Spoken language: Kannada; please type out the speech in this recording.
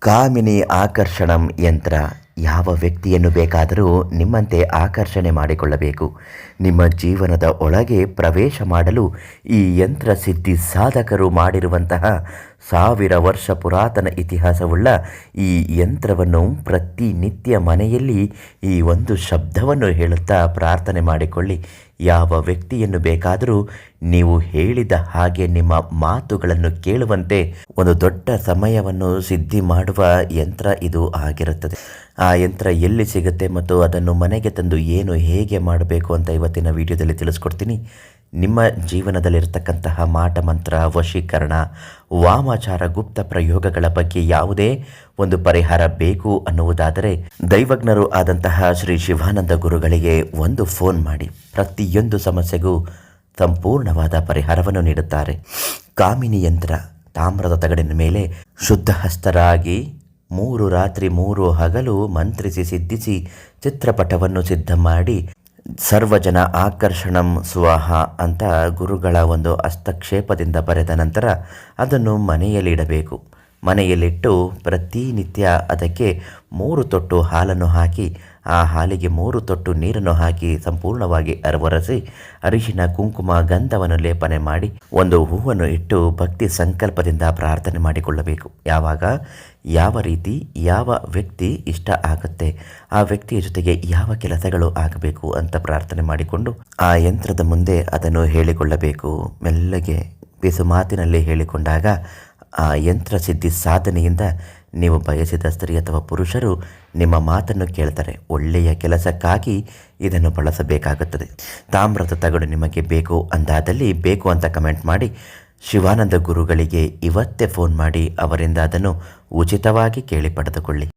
ಕಾಮಿನಿ ಆಕರ್ಷಣಂ ಯಂತ್ರ ಯಾವ ವ್ಯಕ್ತಿಯನ್ನು ಬೇಕಾದರೂ ನಿಮ್ಮಂತೆ ಆಕರ್ಷಣೆ ಮಾಡಿಕೊಳ್ಳಬೇಕು. ನಿಮ್ಮ ಜೀವನದ ಒಳಗೆ ಪ್ರವೇಶ ಮಾಡಲು ಈ ಯಂತ್ರ ಸಿದ್ಧಿ ಸಾಧಕರು ಮಾಡಿರುವಂತಹ 1000 ವರ್ಷ ಪುರಾತನ ಇತಿಹಾಸವುಳ್ಳ ಈ ಯಂತ್ರವನ್ನು ಪ್ರತಿನಿತ್ಯ ಮನೆಯಲ್ಲಿ ಈ ಒಂದು ಶಬ್ದವನ್ನು ಹೇಳುತ್ತಾ ಪ್ರಾರ್ಥನೆ ಮಾಡಿಕೊಳ್ಳಿ. ಯಾವ ವ್ಯಕ್ತಿಯನ್ನು ಬೇಕಾದರೂ ನೀವು ಹೇಳಿದ ಹಾಗೆ ನಿಮ್ಮ ಮಾತುಗಳನ್ನು ಕೇಳುವಂತೆ ಒಂದು ದೊಡ್ಡ ಸಮಯವನ್ನು ಸಿದ್ಧಿ ಮಾಡುವ ಯಂತ್ರ ಇದು ಆಗಿರುತ್ತದೆ. ಆ ಯಂತ್ರ ಎಲ್ಲಿ ಸಿಗುತ್ತೆ ಮತ್ತು ಅದನ್ನು ಮನೆಗೆ ತಂದು ಏನು ಹೇಗೆ ಮಾಡಬೇಕು ಅಂತ ಇವತ್ತಿನ ವಿಡಿಯೋದಲ್ಲಿ ತಿಳಿಸ್ಕೊಡ್ತೀನಿ. ನಿಮ್ಮ ಜೀವನದಲ್ಲಿರ್ತಕ್ಕಂತಹ ಮಾಟ ಮಂತ್ರ, ವಶೀಕರಣ, ವಾಮಾಚಾರ, ಗುಪ್ತ ಪ್ರಯೋಗಗಳ ಬಗ್ಗೆ ಯಾವುದೇ ಒಂದು ಪರಿಹಾರ ಬೇಕು ಅನ್ನುವುದಾದರೆ ದೈವಜ್ಞರು ಆದಂತಹ ಶ್ರೀ ಶಿವಾನಂದ ಗುರುಗಳಿಗೆ ಒಂದು ಫೋನ್ ಮಾಡಿ ಪ್ರತಿಯೊಂದು ಸಮಸ್ಯೆಗೂ ಸಂಪೂರ್ಣವಾದ ಪರಿಹಾರವನ್ನು ನೀಡುತ್ತಾರೆ. ಕಾಮಿನಿ ಯಂತ್ರ ತಾಮ್ರದ ತಗಡಿನ ಮೇಲೆ ಶುದ್ಧ ಹಸ್ತರಾಗಿ 3 ರಾತ್ರಿ 3 ಹಗಲು ಮಂತ್ರಿಸಿ ಸಿದ್ಧಿಸಿ ಚಿತ್ರಪಟವನ್ನು ಸಿದ್ಧ ಮಾಡಿ ಸರ್ವಜನ ಆಕರ್ಷಣಂ ಸ್ವಾಹ ಅಂತ ಗುರುಗಳ ಒಂದು ಹಸ್ತಕ್ಷೇಪದಿಂದ ಬರೆದ ನಂತರ ಅದನ್ನು ಮನೆಯಲ್ಲಿಡಬೇಕು. ಮನೆಯಲ್ಲಿಟ್ಟು ಪ್ರತಿನಿತ್ಯ ಅದಕ್ಕೆ 3 ತೊಟ್ಟು ಹಾಲನ್ನು ಹಾಕಿ ಆ ಹಾಲಿಗೆ 3 ತೊಟ್ಟು ನೀರನ್ನು ಹಾಕಿ ಸಂಪೂರ್ಣವಾಗಿ ಒರೆಸಿ ಅರಿಶಿನ, ಕುಂಕುಮ, ಗಂಧವನ್ನು ಲೇಪನೆ ಮಾಡಿ ಒಂದು ಹೂವನ್ನು ಇಟ್ಟು ಭಕ್ತಿ ಸಂಕಲ್ಪದಿಂದ ಪ್ರಾರ್ಥನೆ ಮಾಡಿಕೊಳ್ಳಬೇಕು. ಯಾವಾಗ ಯಾವ ರೀತಿ ಯಾವ ವ್ಯಕ್ತಿ ಇಷ್ಟ ಆಗುತ್ತೆ, ಆ ವ್ಯಕ್ತಿಯ ಜೊತೆಗೆ ಯಾವ ಕೆಲಸಗಳು ಆಗಬೇಕು ಅಂತ ಪ್ರಾರ್ಥನೆ ಮಾಡಿಕೊಂಡು ಆ ಯಂತ್ರದ ಮುಂದೆ ಅದನ್ನು ಹೇಳಿಕೊಳ್ಳಬೇಕು. ಮೆಲ್ಲಗೆ ಬಿಸು ಮಾತಿನಲ್ಲಿ ಹೇಳಿಕೊಂಡಾಗ ಆ ಯಂತ್ರ ಸಿದ್ಧಿ ಸಾಧನೆಯಿಂದ ನೀವು ಬಯಸಿದ ಸ್ತ್ರೀ ಅಥವಾ ಪುರುಷರು ನಿಮ್ಮ ಮಾತನ್ನು ಕೇಳ್ತಾರೆ. ಒಳ್ಳೆಯ ಕೆಲಸಕ್ಕಾಗಿ ಇದನ್ನು ಬಳಸಬೇಕಾಗುತ್ತದೆ. ತಾಮ್ರದ ತಗಡು ನಿಮಗೆ ಬೇಕು ಅಂದಾದಲ್ಲಿ ಬೇಕು ಅಂತ ಕಮೆಂಟ್ ಮಾಡಿ ಶಿವಾನಂದ ಗುರುಗಳಿಗೆ ಇವತ್ತೇ ಫೋನ್ ಮಾಡಿ ಅವರಿಂದ ಅದನ್ನು ಉಚಿತವಾಗಿ ಕೇಳಿ ಪಡೆದುಕೊಳ್ಳಿ.